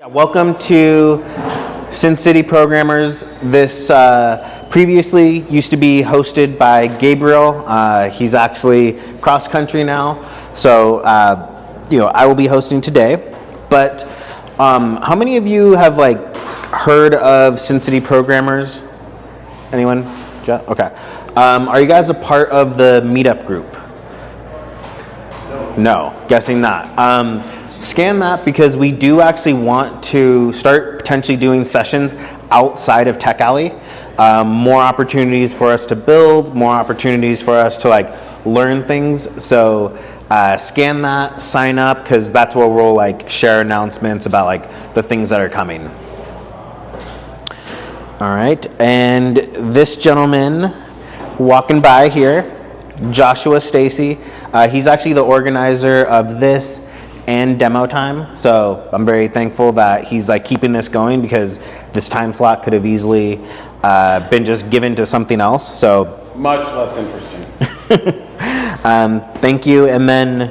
Yeah, welcome to Sin City Programmers. This previously used to be hosted by Gabriel. He's actually cross country now, so I will be hosting today. But how many of you have heard of Sin City Programmers? Anyone? Yeah. Okay. Are you guys a part of the Meetup group? No, guessing not. Scan that because we do actually want to start potentially doing sessions outside of Tech Alley. More opportunities for us to build, more opportunities for us to learn things. So scan that, sign up, because that's where we'll share announcements about the things that are coming. All right, and this gentleman walking by here, Joshua Stacy, he's actually the organizer of this and demo time, so I'm very thankful that he's keeping this going because this time slot could have easily been just given to something else. So much less interesting. Thank you. And then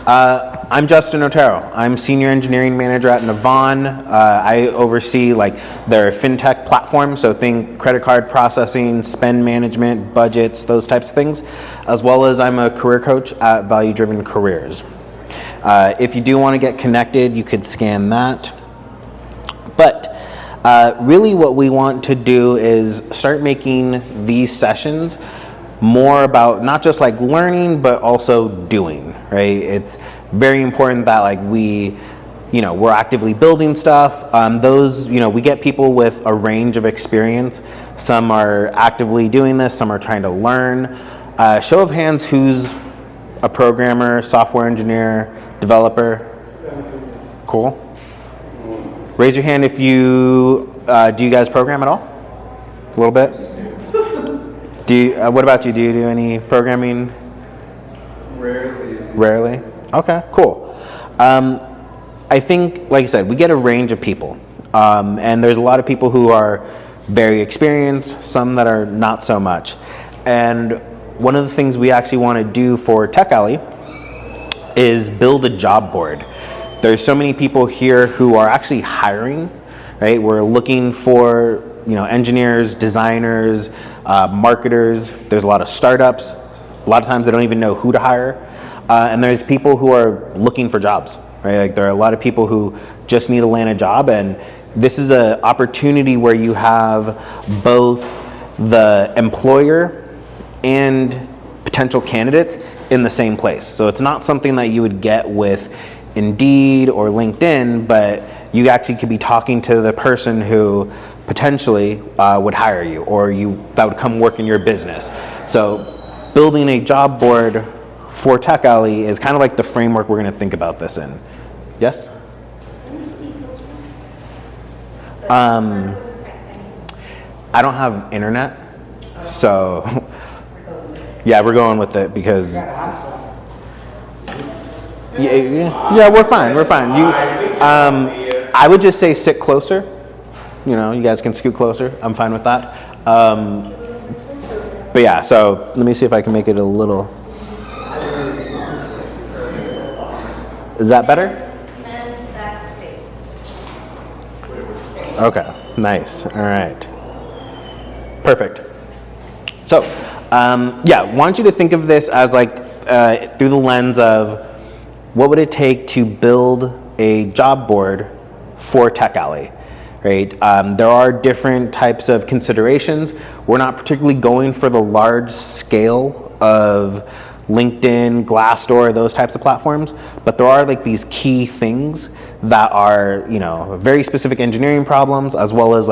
I'm Justin Otero. I'm senior engineering manager at Navan. I oversee their fintech platform, so think credit card processing, spend management, budgets, those types of things, as well as I'm a career coach at Value Driven Careers. If you do want to get connected, you could scan that. But really what we want to do is start making these sessions more about not just learning, but also doing, right? It's very important that we're actively building stuff. We get people with a range of experience. Some are actively doing this, some are trying to learn. Show of hands, who's a programmer, software engineer, developer? Cool. Raise your hand if you, do you guys program at all? A little bit? What about you? Do you do any programming? Rarely? Okay, cool. I think, like I said, we get a range of people. And there's a lot of people who are very experienced, some that are not so much. And one of the things we actually want to do for Tech Alley is build a job board. There's so many people here who are actually hiring, right? We're looking for engineers, designers, marketers. There's a lot of startups. A lot of times they don't even know who to hire. And there's people who are looking for jobs, right? There are a lot of people who just need to land a job, and this is an opportunity where you have both the employer and potential candidates in the same place. So it's not something that you would get with Indeed or LinkedIn, but you actually could be talking to the person who potentially would hire you, or that would come work in your business. So building a job board for Tech Alley is kind of the framework we're going to think about this in. Yes? I don't have internet, so yeah, we're going with it because yeah, we're fine. I would just say sit closer. You guys can scoot closer. I'm fine with that. But yeah, so let me see if I can make it a little. Is that better? And backspace. Okay, nice. All right. Perfect. So, want you to think of this as through the lens of what would it take to build a job board for Tech Alley, right? There are different types of considerations. We're not particularly going for the large scale of LinkedIn, Glassdoor, those types of platforms, but there are these key things that are, very specific engineering problems, as well as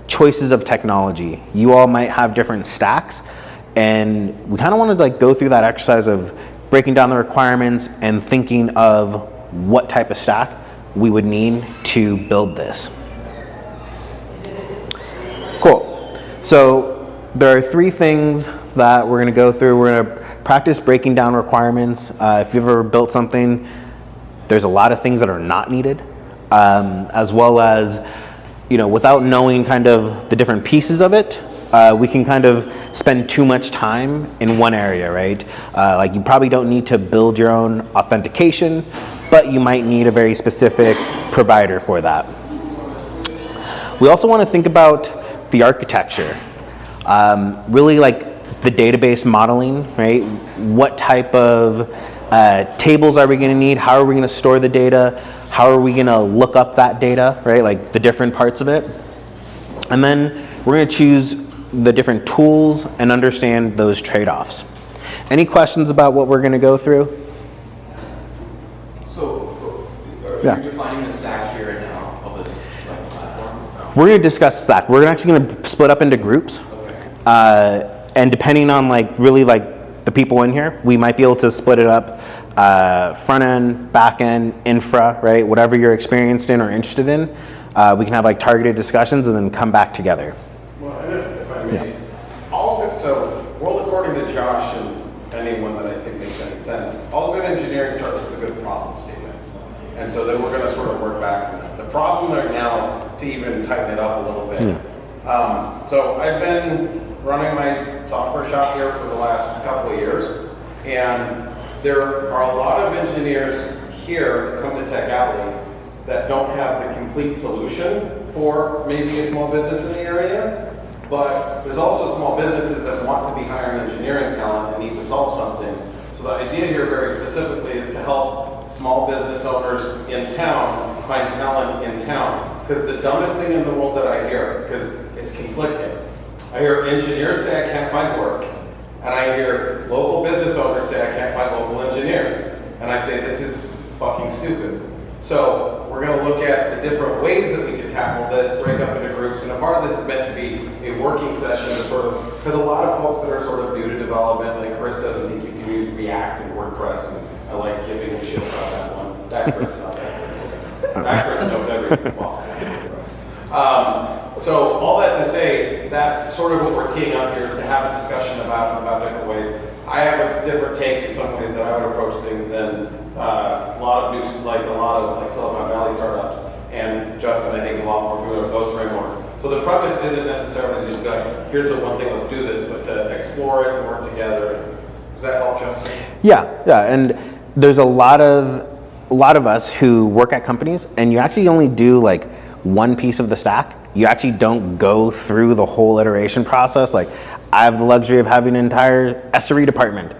choices of technology. You all might have different stacks, and we kind of want to go through that exercise of breaking down the requirements and thinking of what type of stack we would need to build this. Cool. So there are three things that we're going to go through. We're going to practice breaking down requirements. If you've ever built something, there's a lot of things that are not needed, as well as, without knowing kind of the different pieces of it, we can kind of spend too much time in one area, right? You probably don't need to build your own authentication, but you might need a very specific provider for that. We also want to think about the architecture, really like the database modeling, right? What type of tables are we going to need? How are we going to store the data? How are we going to look up that data, right? Like the different parts of it. And then we're going to choose the different tools and understand those trade-offs. Any questions about what we're going to go through? So, are Yeah. you defining the stack here and now of this platform? We're going to discuss Slack. We're actually going to split up into groups. And depending on like really like the people in here, we might be able to split it up front end, back end, infra, right? Whatever you're experienced in or interested in. We can have like targeted discussions and then come back together. Well, and if I may, all of it, so, well, according to Josh and anyone that I think makes any sense, all good engineering starts with a good problem statement. And so then we're going to sort of work back from that. The problem right now, to even tighten it up a little bit. So I've been running my software shop here for the last couple of years, and there are a lot of engineers here that come to Tech Alley that don't have the complete solution for maybe a small business in the area, but there's also small businesses that want to be hiring engineering talent and need to solve something. So the idea here very specifically is to help small business owners in town find talent in town. Because the dumbest thing in the world that I hear, because it's conflicting, I hear engineers say I can't find work, and I hear local business owners say I can't find local engineers. And I say this is fucking stupid. So we're going to look at the different ways that we can tackle this, break up into groups, and a part of this is meant to be a working session to sort of, because a lot of folks that are sort of new to development, like Chris doesn't think you can use React and WordPress, and I like giving him shit about that one. That Chris, not that Chris. That Chris knows everything possible. So all that to say, that's sort of what we're teeing up here, is to have a discussion about different ways. I have a different take in some ways that I would approach things than a lot of Silicon Valley startups. And Justin, I think, is a lot more familiar with those frameworks. So the premise isn't necessarily to just be like, here's the one thing, let's do this, but to explore it and work together. Does that help, Justin? Yeah, and there's a lot of us who work at companies, and you actually only do like one piece of the stack. You actually don't go through the whole iteration process. Like, I have the luxury of having an entire SRE department.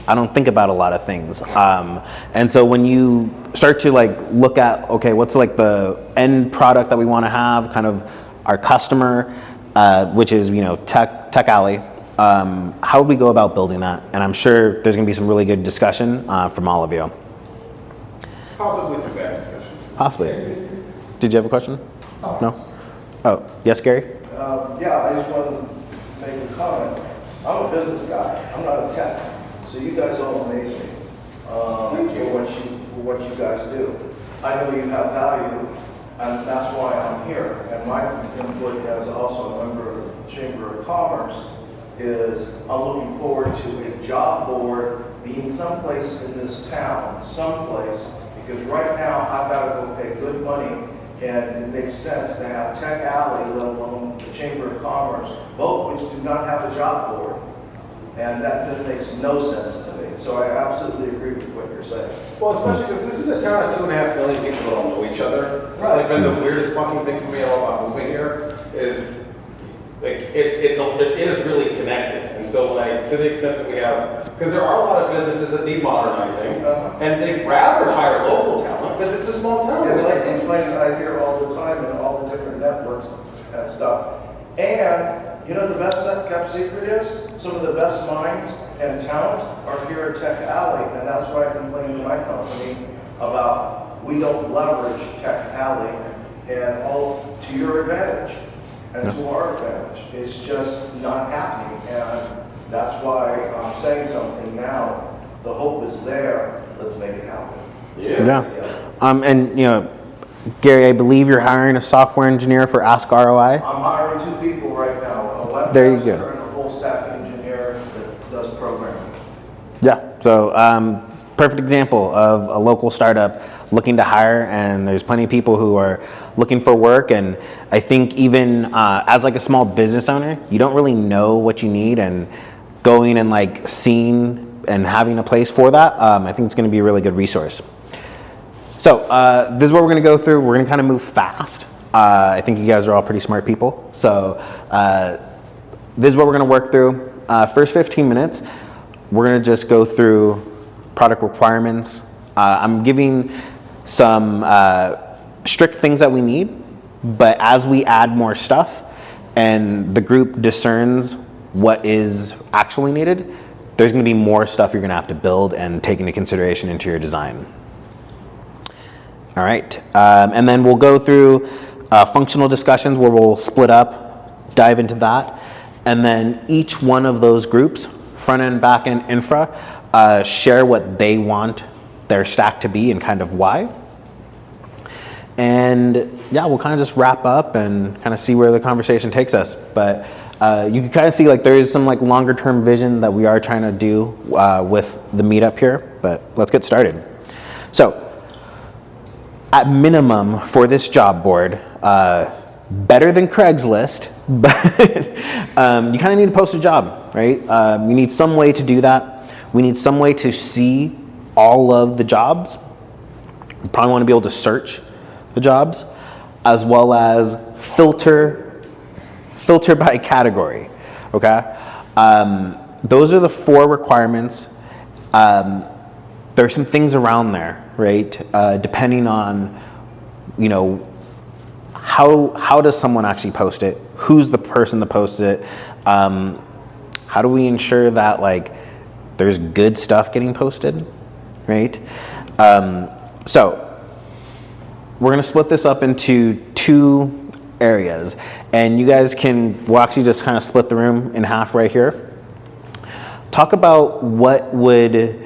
I don't think about a lot of things. And so when you start to like look at, okay, what's like the end product that we want to have, kind of our customer, which is, Tech Alley, how would we go about building that? And I'm sure there's gonna be some really good discussion from all of you. Possibly some bad discussions. Possibly. Did you have a question? No? Oh, yes, Gary? Yeah, I just want to make a comment. I'm a business guy. I'm not a tech. So you guys all amaze me for what you guys do. I know you have value, and that's why I'm here. And my input as also a member of the Chamber of Commerce is I'm looking forward to a job board being someplace in this town, someplace, because right now I've got to go pay good money, and it makes sense to have Tech Alley, let alone the Chamber of Commerce, both which do not have a job board. And that makes no sense to me. So I absolutely agree with what you're saying. Well, especially because this is a town of 2.5 million people that don't know each other. It's like been the weirdest fucking thing for me about moving here is like it is really connected. And so like to the extent that we have, because there are a lot of businesses that need modernizing, and they'd rather hire local talent because it's a small town. It's like complaints I hear all the time in all the different networks and stuff. And you know the best kept secret is? Some of the best minds and talent are here at Tech Alley, and that's why I complain to my company about we don't leverage Tech Alley and all to your advantage and to our advantage. It's just not happening, and that's why I'm saying something now. The hope is there. Let's make it happen. Yeah. And Gary, I believe you're hiring a software engineer for Ask ROI. I'm hiring 2 people right now, a web There you master go. and a full stack engineer that does programming. Yeah, so perfect example of a local startup looking to hire, and there's plenty of people who are looking for work. And I think even as like a small business owner, you don't really know what you need, and going and like seeing and having a place for that, I think it's going to be a really good resource. So this is what we're going to go through. We're going to kind of move fast. I think you guys are all pretty smart people. So this is what we're going to work through. First 15 minutes, we're going to just go through product requirements. I'm giving some strict things that we need, but as we add more stuff and the group discerns what is actually needed, there's going to be more stuff you're going to have to build and take into consideration into your design. All right, and then we'll go through functional discussions where we'll split up, dive into that, and then each one of those groups, front end, back end, infra, share what they want their stack to be and kind of why. And yeah, we'll kind of just wrap up and kind of see where the conversation takes us. But you can kind of see like there is some like longer term vision that we are trying to do with the meetup here, but let's get started. So at minimum for this job board, better than Craigslist, but you kind of need to post a job, right? You need some way to do that. We need some way to see all of the jobs. You probably want to be able to search the jobs, as well as filter by category, okay? Those are the 4 requirements. There's some things around there, right? Depending on, you know, how does someone actually post it? Who's the person that posts it? How do we ensure that like there's good stuff getting posted, right? So we're gonna split this up into 2 areas, and you guys we'll actually just kind of split the room in half right here. Talk about what would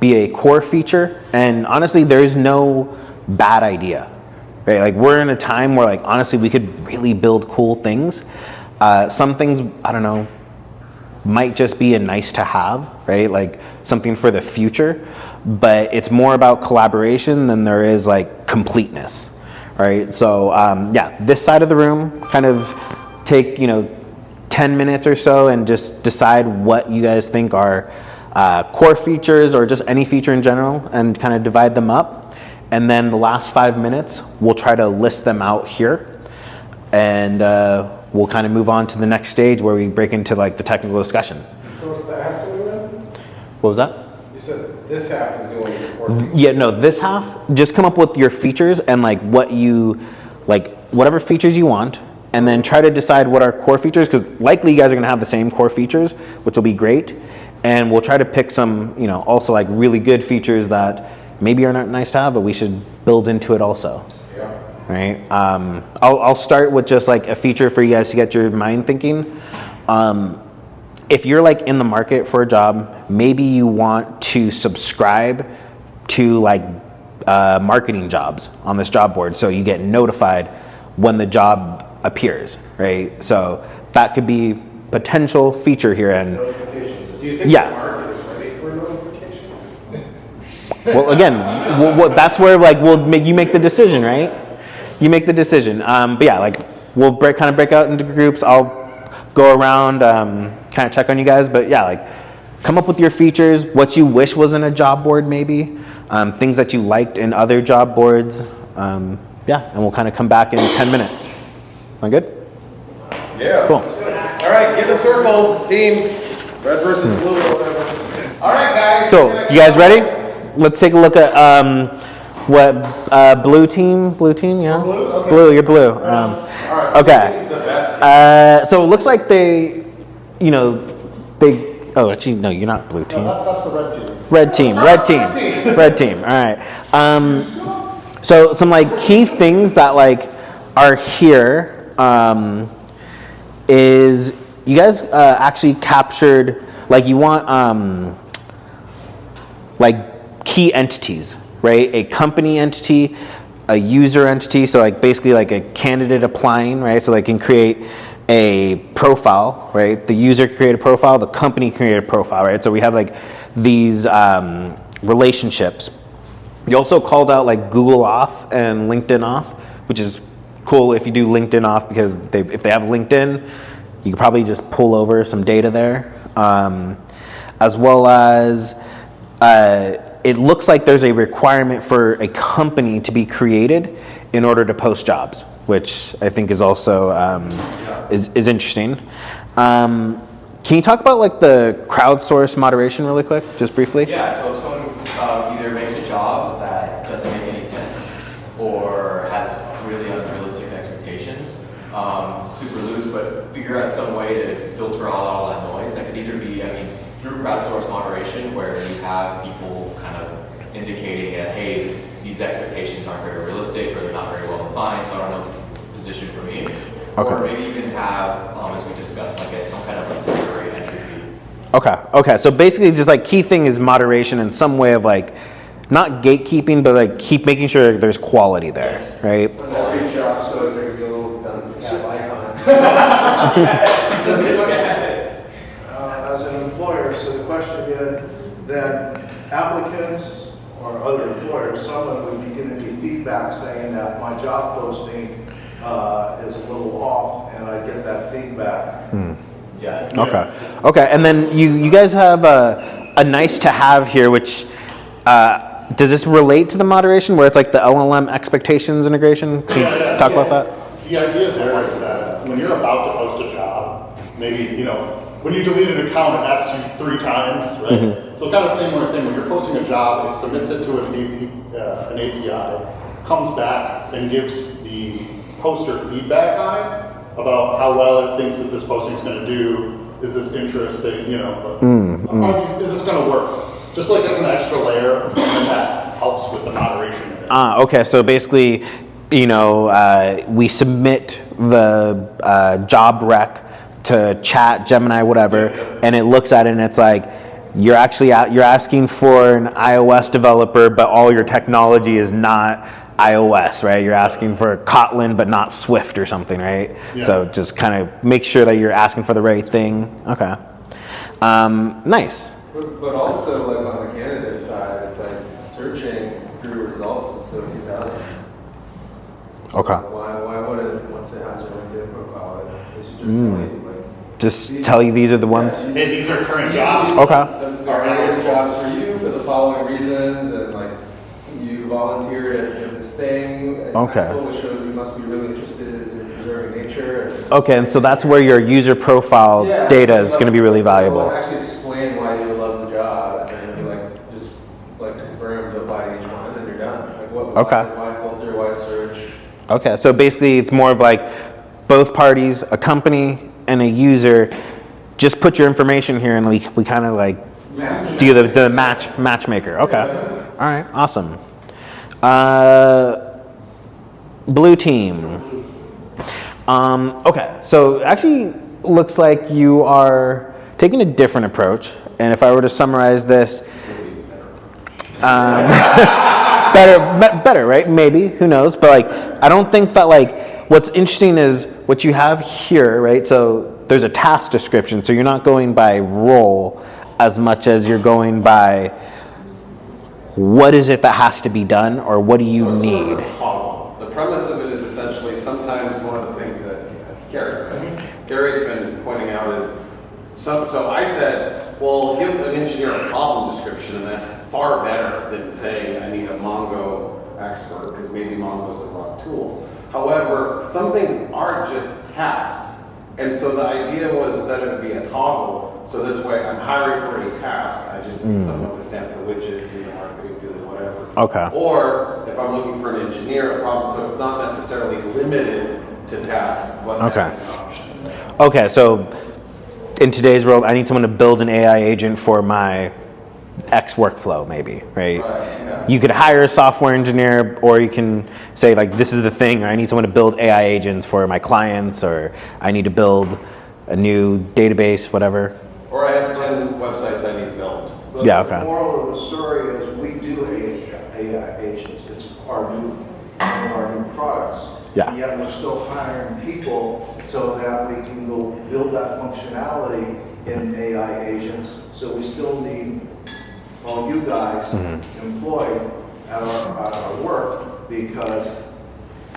be a core feature, and honestly, there's no bad idea, right? Like we're in a time where like honestly, we could really build cool things. Some things, I don't know, might just be a nice to have, right? Like something for the future, but it's more about collaboration than there is like completeness, right? So yeah, this side of the room, kind of take, 10 minutes or so and just decide what you guys think are core features or just any feature in general and kind of divide them up. And then the last 5 minutes, we'll try to list them out here. And we'll kind of move on to the next stage where we break into like the technical discussion. So what's the half doing then? What was that? You said this half is doing the core. Yeah, no, this half, just come up with your features and like whatever features you want, and then try to decide what are core features, because likely you guys are gonna have the same core features, which will be great. And we'll try to pick some, also like really good features that maybe are not nice to have, but we should build into it also. Yeah. Right? I'll start with just like a feature for you guys to get your mind thinking. If you're like in the market for a job, maybe you want to subscribe to like marketing jobs on this job board, so you get notified when the job appears, right? So that could be potential feature here. And Notifications. Do you think Yeah. the market is ready for notifications? well, again, that's where like you make the decision, right? You make the decision. But yeah, like we'll kind of break out into groups. I'll go around, kind of check on you guys. But yeah, like come up with your features, what you wish was in a job board, maybe things that you liked in other job boards. Yeah, and we'll kind of come back in 10 minutes. Sound good? Yeah. Cool. All right, get in a circle, teams. Red versus blue or whatever. All right, guys. So you guys ready? Let's take a look at what blue team, yeah? Blue? Okay. Blue, you're blue. All right. Okay. Who's the best? So it looks like oh, actually, no, you're not blue team. That's the red team. Red team, red team, red team. All right. So some like key things that like are here is you guys actually captured, like you want like key entities, right? A company entity, a user entity, so like basically like a candidate applying, right? So they can create a profile, right? The user create a profile, the company create a profile, right? So we have like these relationships. You also called out like Google Auth and LinkedIn Auth, which is cool if you do LinkedIn Auth, because if they have LinkedIn, you can probably just pull over some data there. As well as it looks like there's a requirement for a company to be created in order to post jobs, which I think is also is interesting. Can you talk about like the crowdsourced moderation really quick, just briefly? Yeah, so if someone either makes a job that doesn't make any sense or has really unrealistic expectations, super loose, but figure out some way to filter all that noise. That could either be, through crowdsourced moderation, where you have people kind of indicating that, hey, these expectations aren't very realistic or they're not very well defined, so I don't know if this is the position for me. Okay. Or maybe even have, as we discussed, like some kind of like temporary entry fee. Okay. So basically, just like key thing is moderation in some way of like, not gatekeeping, but like keep making sure there's quality there, Yes. right? When that reach out, so it's like a little dunce cap icon. As an employer, so the question is that applicants or other employers, someone would be giving me feedback saying that my job posting is a little off, and I get that feedback. Yeah. Okay. And then you guys have a nice to have here, which does this relate to the moderation where it's like the LLM expectations integration? Can you talk about that? The idea there is that when you're about to post a job, maybe, when you delete an account, it asks you 3 times, right? Mm-hmm. So kind of the same kind of thing. When you're posting a job, it submits it to an API, comes back and gives the poster feedback on it about how well it thinks that this posting is going to do. Is this interesting? Is this going to work? Just like as an extra layer, and that helps with the moderation of it. Okay. So basically, we submit the job rec to Chat, Gemini, whatever, and it looks at it and it's like, you're asking for an iOS developer, but all your technology is not iOS, right? You're asking for Kotlin, but not Swift or something, right? Yeah. So just kind of make sure that you're asking for the right thing. Okay. Nice. But also, like on the candidate side, it's like searching through results was so 2000s. Okay. Why would it, once it has a LinkedIn profile, it should just tell you, like, Just tell you these are the ones. Hey, these are current jobs. Okay. Are analyst jobs for you for the following reasons, and like you volunteered at this thing. And Okay. That still shows you must be really interested in preserving nature. And it's Okay, and so that's where your user profile Yeah, data so is going to be really valuable. Well, actually explain why you love the job, and then be like, just like confirm to apply to each one, and then you're done. Like what? Okay. Why filter? Why search? Okay, so basically it's more of like both parties, a company and a user, just put your information here and we kind of like do the matchmaker. Okay. All right, awesome. Blue team. Okay, so actually looks like you are taking a different approach. And if I were to summarize this, better, right? Maybe, who knows? But like, I don't think that like, what's interesting is what you have here, right? So there's a task description, so you're not going by role as much as you're going by what is it that has to be done or what do you So it's sort need? of a toggle. The premise of it is essentially sometimes one of the things that Gary's been pointing out is, so I said, well, give an engineer a problem description, and that's far better than saying I need a Mongo expert, because maybe Mongo's the wrong tool. However, some things are just tasks. And so the idea was that it would be a toggle. So this way, I'm hiring for a task. I just need someone to stamp the widget, do the marketing, do the whatever. Okay. Or if I'm looking for an engineer, a problem. So it's not necessarily limited to tasks, but Okay. that's an option. Okay, so in today's world, I need someone to build an AI agent for my X workflow, maybe, right? Right, yeah. You could hire a software engineer, or you can say, like, this is the thing, or I need someone to build AI agents for my clients, or I need to build a new database, whatever. Or I have 10 websites I need built. But Yeah, okay. The moral of the story is we do AI agents. It's our new products. Yeah. Yet we're still hiring people so that we can go build that functionality in AI agents. So we still need all you guys employed at our work because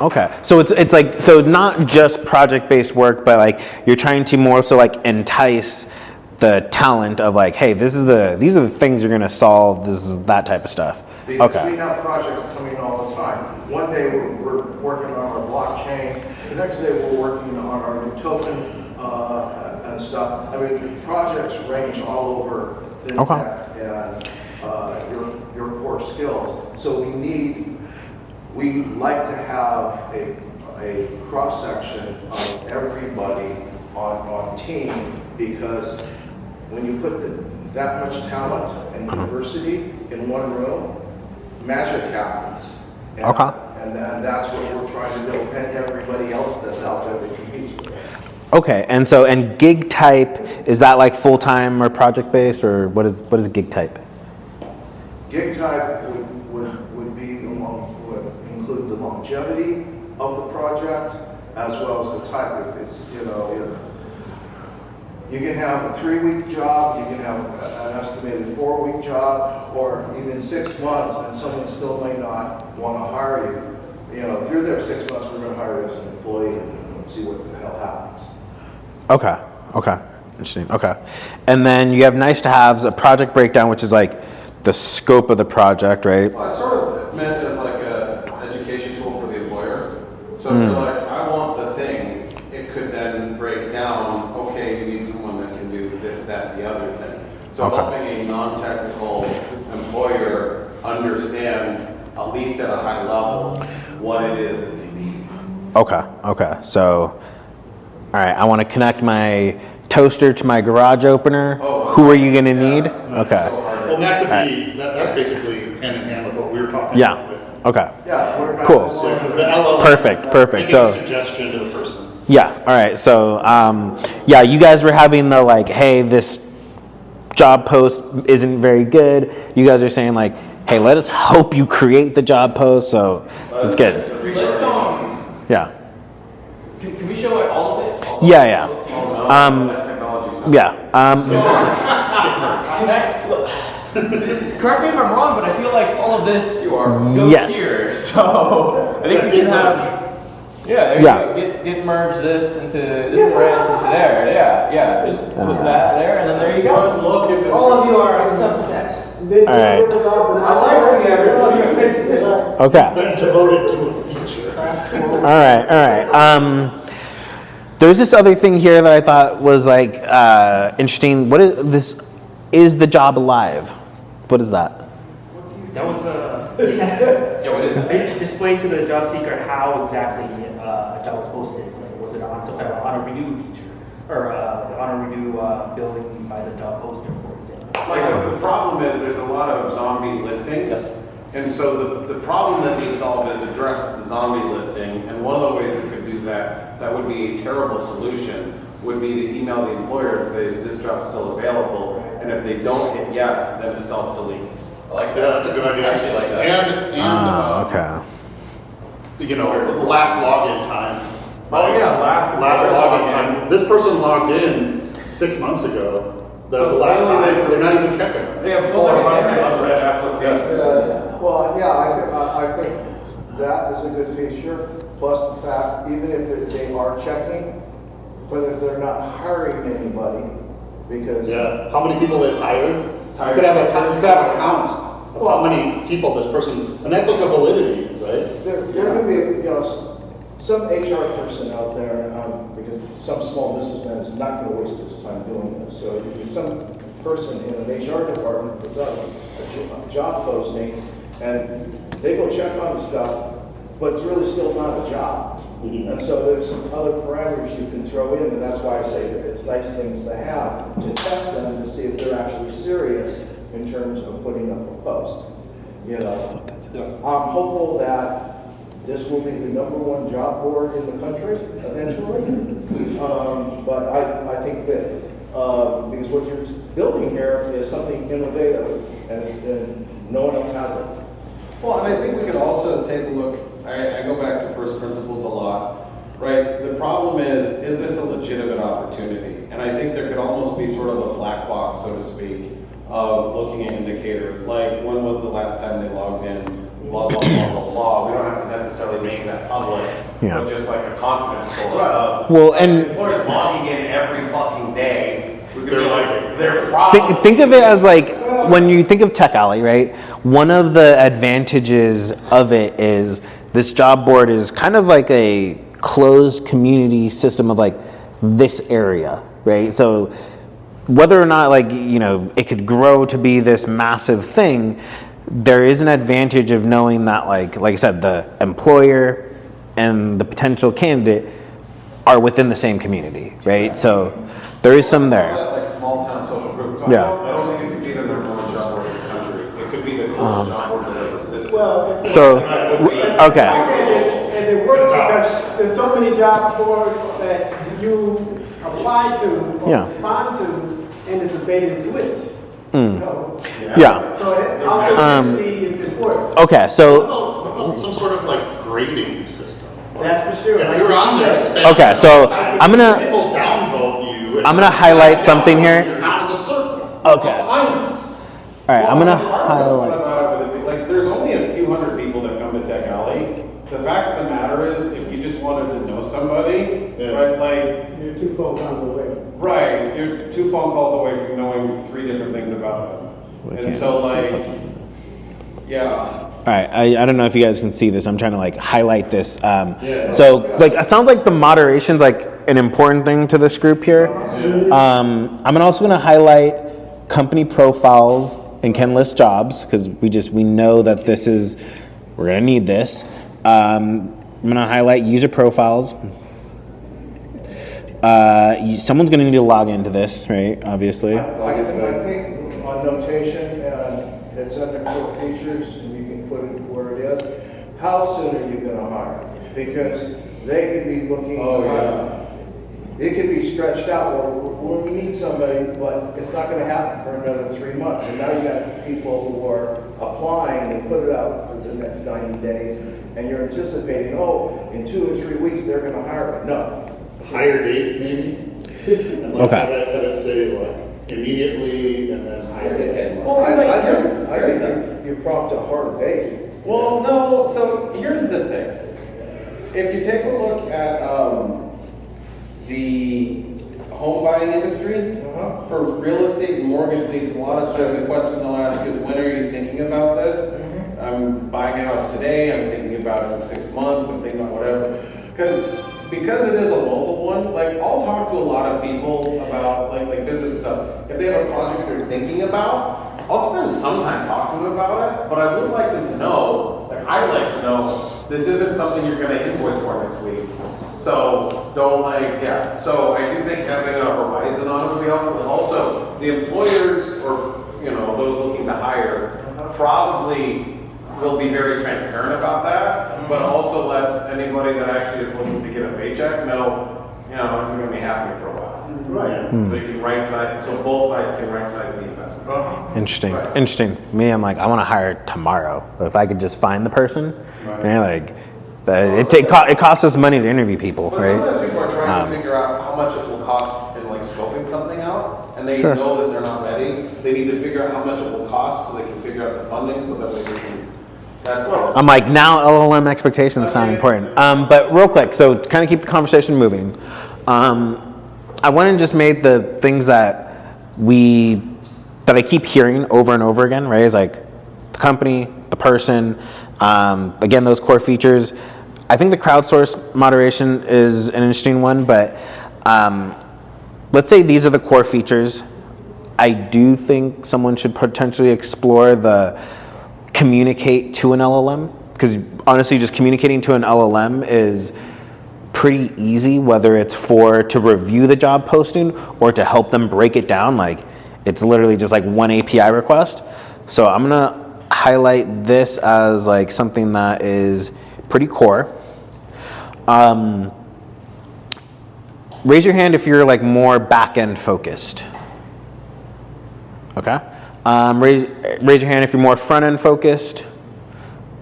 Okay, so it's like, so not just project-based work, but like you're trying to more so like entice the talent of like, hey, these are the things you're gonna solve. This is that type of stuff. Because we Okay. have projects coming all the time. One day we're working on our blockchain, the next day we're working on our new token and stuff. I mean, the projects range all over fintech and your core skills. So we like to have a cross-section of everybody on team, because when you put that much talent and diversity in one room, magic happens. And, Okay. And that's what we're trying to do, and everybody else that's out there that competes with us. Okay. And gig type, is that like full time or project based, or what is gig type? Gig type would would include the longevity of the project as well as the type. If it's, you can have a 3-week job, you can have an estimated 4-week job, or even 6 months, and someone still may not want to hire you. If you're there 6 months, we're going to hire you as an employee and see what the hell happens. Okay. Interesting. Okay. And then you have nice to haves, a project breakdown, which is like the scope of the project, right? Well, I sort of meant as like an education tool for the employer. So if you're like, I want the thing, it could then break down, okay, you need someone that can do this, that, the other thing. So Okay. helping a non-technical employer understand, at least at a high level, what it is that they need. Okay. So, all right, I want to connect my toaster to my garage opener. Who are you going to need? Okay. So hard. Well, that could be, that's basically hand in hand with what we were talking about with. Yeah. Okay. Yeah, we're not Cool. So the LLM. Perfect. Making So- a suggestion to the person. Yeah. All right. So, yeah, you guys were having the like, hey, this job post isn't very good. You guys are saying like, hey, let us help you create the job post. So it's good. Let's Yeah. can we show it all of it? All Yeah. all the teams? That technology's not. Yeah. Can I, look, correct me if I'm wrong, but I feel like all of this goes Yes. here. So I think we can have, there you Yeah. go. Get merge this into this branch into there. Yeah. Just put that there, and then there you go. Look at this. All of you are a subset. All right. I like the energy. Okay. Been devoted to a feature. All right. There's this other thing here that I thought was like interesting. What is this? Is the job alive? What is that? That was Yeah, what is that? displaying to the job seeker how exactly a job was posted. Like, was it on some kind of auto renew feature, or the auto renew building by the job poster, for example? Like the problem is there's a lot of zombie listings. And so the problem that needs solved is address the zombie listing. And one of the ways that could do that, that would be a terrible solution, would be to email the employer and say, is this job still available? And if they don't hit yes, then it self-deletes. I like that. Yeah, that's a good idea. I actually like that. And Okay. the last login time. Oh, yeah, last login time. This person logged in 6 months ago. That was the last time. They're not even checking. They have 400 unread applications. Well, yeah, I think that is a good feature, plus the fact, even if they are checking, but if they're not hiring anybody, because. Yeah. How many people they've hired? You could have a count of how many people this person, and that's like a validity, right? There could be, some HR person out there, because some small businessman is not going to waste his time doing this. So if some person in an HR department puts up a job posting, and they go check on the stuff, but it's really still not a job. And so there's some other parameters you can throw in, and that's why I say that it's nice things to have to test them to see if they're actually serious in terms of putting up a post. I'm hopeful that this will be the #1 job board in the country eventually. But I think that because what you're building here is something innovative, and no one else has it. Well, and I think we could also take a look, I go back to first principles a lot, right? The problem is this a legitimate opportunity? And I think there could almost be sort of a black box, so to speak, of looking at indicators, like when was the last time they logged in, blah, blah, blah, blah, blah. We don't have to necessarily make that public, Yeah. but just like a confidence score of, Well, and employers logging in every fucking day. We could They're be like, like, They're probably. Think of it as like when you think of Tech Alley, right? One of the advantages of it is this job board is kind of like a closed community system of like this area, right? So whether or not like, you know, it could grow to be this massive thing, there is an advantage of knowing that like I said, the employer and the potential candidate are within the same community, right? So there is some there. Like small town social groups. Yeah. I don't think it could be the number one job board in the country. It could be the coolest job board that ever existed. Well, So, okay. and it works because there's so many job boards that you apply to or Yeah. respond to, and it's a bait and switch. So, Yeah. so authenticity is important. Okay, so What about some sort of like grading system? That's for sure. If you're on there spending. Okay, so I'm gonna People downvote you. and- I'm gonna highlight something here. You're not in the circle. Okay. Of island. All right, I'm gonna Well, highlight. Like, there's only a few hundred people that come to Tech Alley. The fact of the matter is, if you just wanted to know somebody, Yeah. right, like, You're 2 phone calls away. right, you're 2 phone calls away from knowing 3 different things about them. And so, like, yeah. All right, I don't know if you guys can see this. I'm trying to like highlight this. So like it sounds like the moderation's like an important thing to this group here. I'm also gonna highlight company profiles and can list jobs because we know that we're gonna need this. I'm gonna highlight user profiles. Someone's gonna need to log into this, right? Obviously. I think on notation, and it's under core features, and you can put it where it is, how soon are you gonna hire? Because they could be looking. Oh, yeah. It could be stretched out, well, we need somebody, but it's not gonna happen for another 3 months. And now you got people who are applying and put it out for the next 90 days, and you're anticipating, in 2 or 3 weeks, they're gonna hire me. No. Higher date maybe? And like Okay. have it say like immediately and then higher date. Well, I think you prompt a hard date. Well, no, so here's the thing. If you take a look at the home buying industry, for real estate and mortgage leads, a lot of time the question they'll ask is, when are you thinking about this? I'm buying a house today, I'm thinking about it in 6 months, I'm thinking about whatever. Because it is a local one, like I'll talk to a lot of people about like business stuff. If they have a project they're thinking about, I'll spend some time talking to them about it, but I would like them to know, like I'd like to know, this isn't something you're gonna invoice for next week. So don't so I do think having a horizon on it would be helpful. And also the employers or, those looking to hire probably will be very transparent about that, but also lets anybody that actually is looking to get a paycheck know, this is gonna be happening for a while. Right. So you can so both sides can right size the investment. Interesting. Right. Interesting. Me, I'm like, I want to hire tomorrow. If I could just find the person, it costs us money to interview people, But right? sometimes people are trying to figure out how much it will cost in like scoping something out, and they Sure. know that they're not ready. They need to figure out how much it will cost so they can figure out the funding so that way they can. That's I'm like, now LLM expectations sound important. But real quick, so to kind of keep the conversation moving, I went and just made the things that I keep hearing over and over again, right? Is like the company, the person, again, those core features. I think the crowdsourced moderation is an interesting one, but let's say these are the core features. I do think someone should potentially explore the communicate to an LLM, because honestly, just communicating to an LLM is pretty easy, whether it's to review the job posting or to help them break it down. Like it's literally just like one API request. So I'm gonna highlight this as like something that is pretty core. Raise your hand if you're like more back-end focused. Okay. Raise your hand if you're more front-end focused.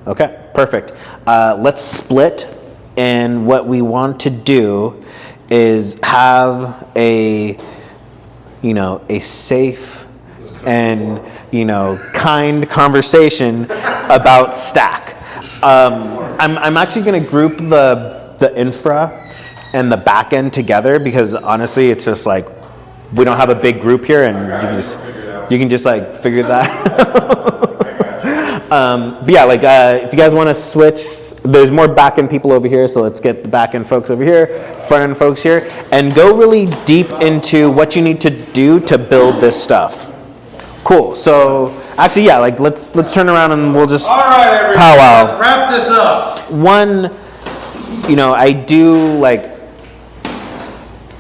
Okay, perfect. Let's split, and what we want to do is have a safe and kind conversation about Stack. I'm actually going to group the infra and the back end together because honestly, it's just like we don't have a big group here, and you can just like figure that. But yeah, like if you guys want to switch, there's more back-end people over here, so let's get the back-end folks over here, front-end folks here, and go really deep into what you need to do to build this stuff. Cool. So actually, yeah, like let's turn around and we'll just All right, everybody. powwow. Let's wrap this up. One,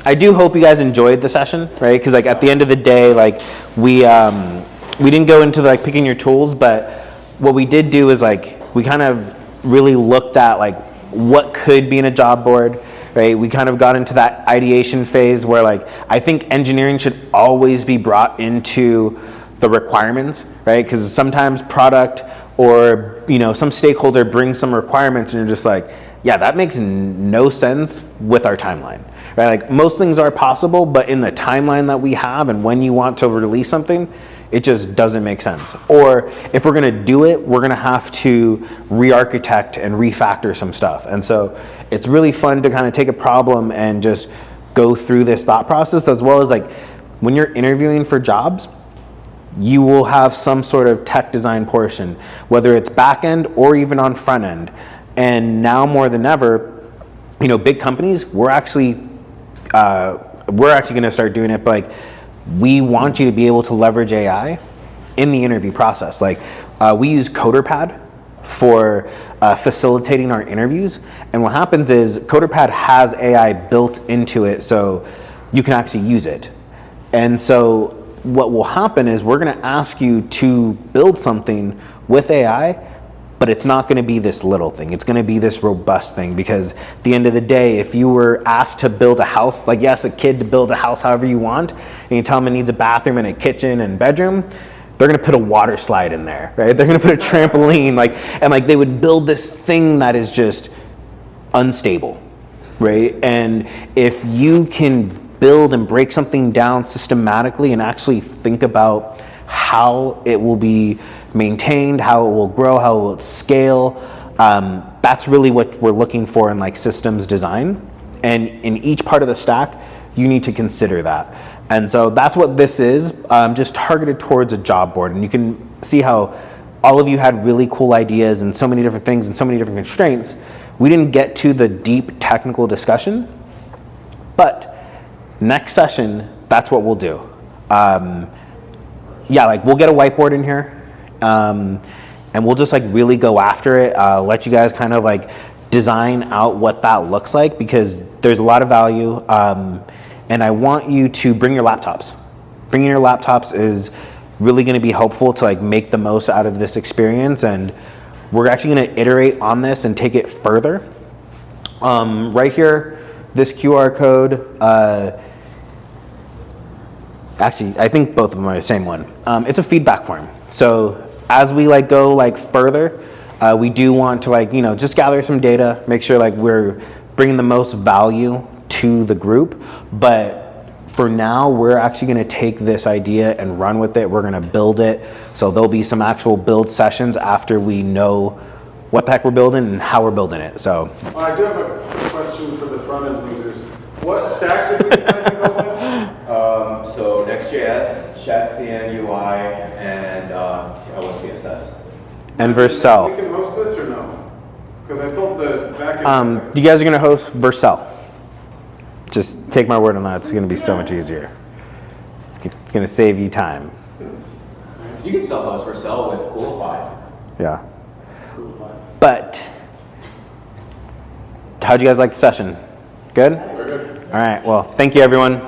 I do hope you guys enjoyed the session, right? Because like at the end of the day, like we didn't go into like picking your tools, but what we did do is like we kind of really looked at like what could be in a job board, right? We kind of got into that ideation phase where like I think engineering should always be brought into the requirements, right? Because sometimes product or some stakeholder brings some requirements and you're just like, yeah, that makes no sense with our timeline, right? Like most things are possible, but in the timeline that we have and when you want to release something, it just doesn't make sense. Or if we're gonna do it, we're gonna have to re-architect and refactor some stuff. And so it's really fun to kind of take a problem and just go through this thought process, as well as like when you're interviewing for jobs, you will have some sort of tech design portion, whether it's back end or even on front end. And now more than ever, big companies, we're actually gonna start doing it, but like, we want you to be able to leverage AI in the interview process. Like we use CoderPad for facilitating our interviews. And what happens is CoderPad has AI built into it so you can actually use it. And so what will happen is we're gonna ask you to build something with AI, but it's not gonna be this little thing. It's gonna be this robust thing, because at the end of the day, if you were asked to build a house, like you ask a kid to build a house however you want, and you tell them it needs a bathroom and a kitchen and bedroom, they're gonna put a water slide in there, right? They're gonna put a trampoline, and they would build this thing that is just unstable, right? And if you can build and break something down systematically and actually think about how it will be maintained, how it will grow, how it will scale, that's really what we're looking for in like systems design. And in each part of the stack, you need to consider that. And so that's what this is, just targeted towards a job board. And you can see how all of you had really cool ideas and so many different things and so many different constraints. We didn't get to the deep technical discussion, but next session, that's what we'll do. Yeah, like we'll get a whiteboard in here, and we'll just like really go after it, let you guys kind of like design out what that looks like, because there's a lot of value. And I want you to bring your laptops. Bringing your laptops is really gonna be helpful to like make the most out of this experience. And we're actually gonna iterate on this and take it further. Right here, this QR code, actually, I think both of them are the same one. It's a feedback form. So as we like go like further, we do want to like, just gather some data, make sure like we're bringing the most value to the group. But for now, we're actually gonna take this idea and run with it. We're gonna build it. So there'll be some actual build sessions after we know what the heck we're building and how we're building it. So I do have a quick question for the front end users. What stack did we decide to go with? So Next.js, ShatsCN UI, and CSS. and Vercel. We can host this or no? Because I told the backend. You guys are gonna host Vercel. Just take my word on that. It's gonna be so much easier. It's gonna save you time. You can self-host Vercel with Coolify. Yeah. But how'd you guys like the session? Good? All right. Well, thank you, everyone.